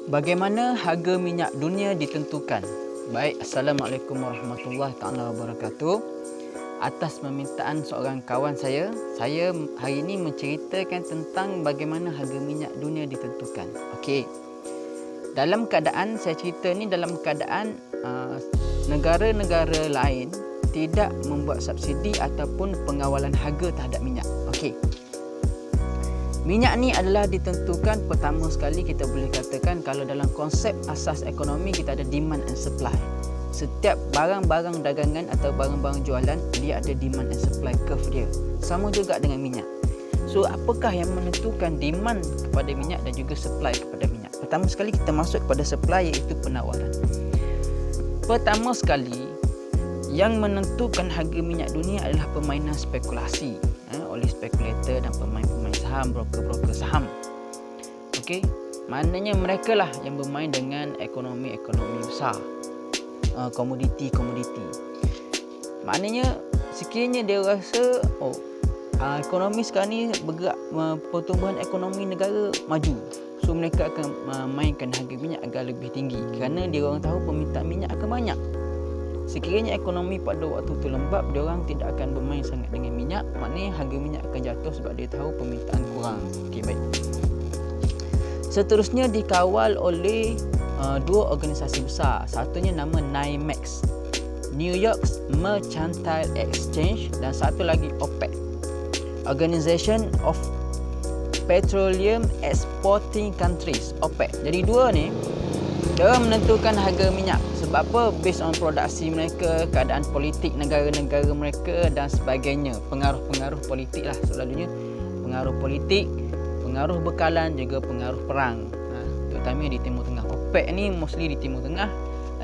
Bagaimana harga minyak dunia ditentukan? Baik, Assalamualaikum warahmatullahi taala wabarakatuh. Atas permintaan seorang kawan saya hari ini menceritakan tentang bagaimana harga minyak dunia ditentukan. Okey. Dalam keadaan saya cerita ni dalam keadaan negara-negara lain tidak membuat subsidi ataupun pengawalan harga terhadap minyak. Okey. Minyak ni adalah ditentukan, pertama sekali kita boleh katakan kalau dalam konsep asas ekonomi kita ada demand and supply. Setiap barang-barang dagangan atau barang-barang jualan dia ada demand and supply curve dia. Sama juga dengan minyak. So apakah yang menentukan demand kepada minyak dan juga supply kepada minyak? Pertama sekali kita masuk kepada supply, iaitu penawaran. Pertama sekali yang menentukan harga minyak dunia adalah permainan spekulasi oleh spekulator dan pemain-pemain saham, broker-broker saham. Okey, maknanya mereka lah yang bermain dengan ekonomi-ekonomi besar, komoditi-komoditi. Maknanya sekiranya dia rasa ekonomi sekarang ni bergerak, pertumbuhan ekonomi negara maju, so mereka akan mainkan harga minyak agar lebih tinggi kerana dia orang tahu permintaan minyak akan banyak. Sekiranya ekonomi pada waktu itu lembab, dia orang tidak akan bermain sangat dengan minyak, maknanya harga minyak akan jatuh sebab dia tahu permintaan kurang. Okey, baik. Seterusnya dikawal oleh dua organisasi besar. Satunya nama NYMEX, New York Mercantile Exchange, dan satu lagi OPEC, Organization of Petroleum Exporting Countries, OPEC. Jadi dua ni dia menentukan harga minyak. Sebab apa? Based on produksi mereka, keadaan politik negara-negara mereka dan sebagainya. Pengaruh-pengaruh politik lah selalunya. Pengaruh politik, pengaruh bekalan, juga pengaruh perang. Terutamanya di Timur Tengah. OPEC ni mostly di Timur Tengah.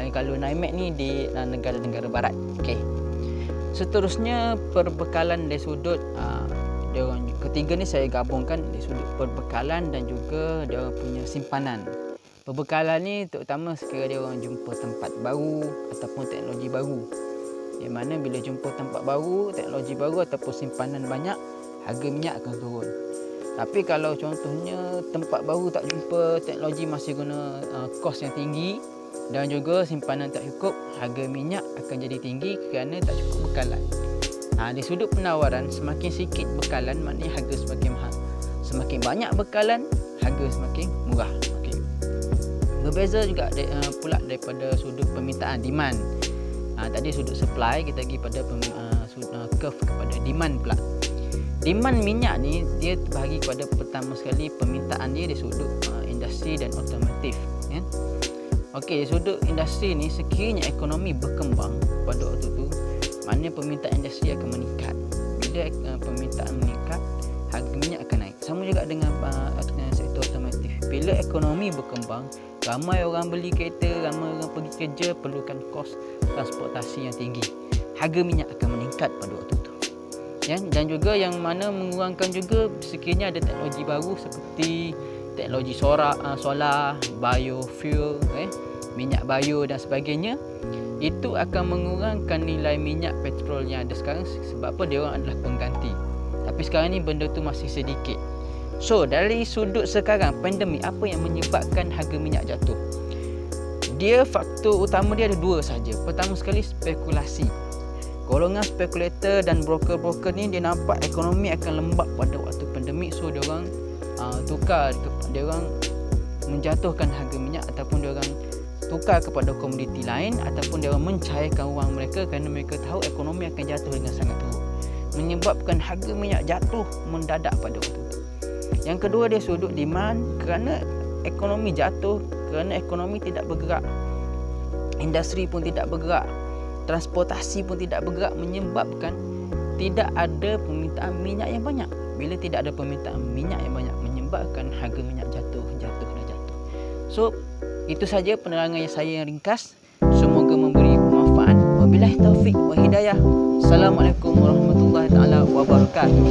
Dan kalau NYMEX ni di negara-negara barat. Okay. Seterusnya perbekalan dari sudut ketiga ni saya gabungkan dari sudut perbekalan dan juga dia punya simpanan. Perbekalan ni terutama sekiranya dia orang jumpa tempat baru ataupun teknologi baru. Di mana bila jumpa tempat baru, teknologi baru ataupun simpanan banyak, harga minyak akan turun. Tapi kalau contohnya tempat baru tak jumpa, teknologi masih guna kos yang tinggi dan juga simpanan tak cukup, harga minyak akan jadi tinggi kerana tak cukup bekalan. Di sudut penawaran, semakin sikit bekalan maknanya harga semakin mahal. Semakin banyak bekalan, harga semakin murah. Berbeza juga pula daripada sudut permintaan, demand. Tadi sudut supply, kita pergi pada curve kepada demand pula. Demand minyak ni dia terbahagi kepada pertama sekali permintaan dia di sudut industri dan otomotif. Okey, di sudut industri ni sekiranya ekonomi berkembang pada waktu tu, maknanya permintaan industri akan meningkat. Bila permintaan meningkat, harga minyak akan naik. Sama juga dengan sektor otomotif. Bila ekonomi berkembang, ramai orang beli kereta, ramai orang pergi kerja, perlukan kos transportasi yang tinggi. Harga minyak akan meningkat pada waktu itu. Dan juga yang mana mengurangkan juga sekiranya ada teknologi baru seperti teknologi solar, biofuel, minyak bio dan sebagainya. Itu akan mengurangkan nilai minyak petrol yang ada sekarang sebab apa? Dia orang adalah pengganti. Tapi sekarang ni benda tu masih sedikit. So, dari sudut sekarang, pandemik, apa yang menyebabkan harga minyak jatuh? Dia faktor utama dia ada dua saja. Pertama sekali spekulasi. Golongan spekulator dan broker-broker ni dia nampak ekonomi akan lembab pada waktu pandemik. So, dia orang dia orang menjatuhkan harga minyak ataupun dia orang tukar kepada komoditi lain ataupun dia orang mencairkan wang mereka kerana mereka tahu ekonomi akan jatuh dengan sangat teruk. Menyebabkan harga minyak jatuh mendadak pada waktu itu. Yang kedua dia sudut demand, kerana ekonomi jatuh, kerana ekonomi tidak bergerak, industri pun tidak bergerak, transportasi pun tidak bergerak, menyebabkan tidak ada permintaan minyak yang banyak. Bila tidak ada permintaan minyak yang banyak, menyebabkan harga minyak jatuh. So, itu saja penerangan yang saya ringkas. Semoga memberi manfaat. Wabillahi taufik wa hidayah. Assalamualaikum warahmatullahi taala wabarakatuh.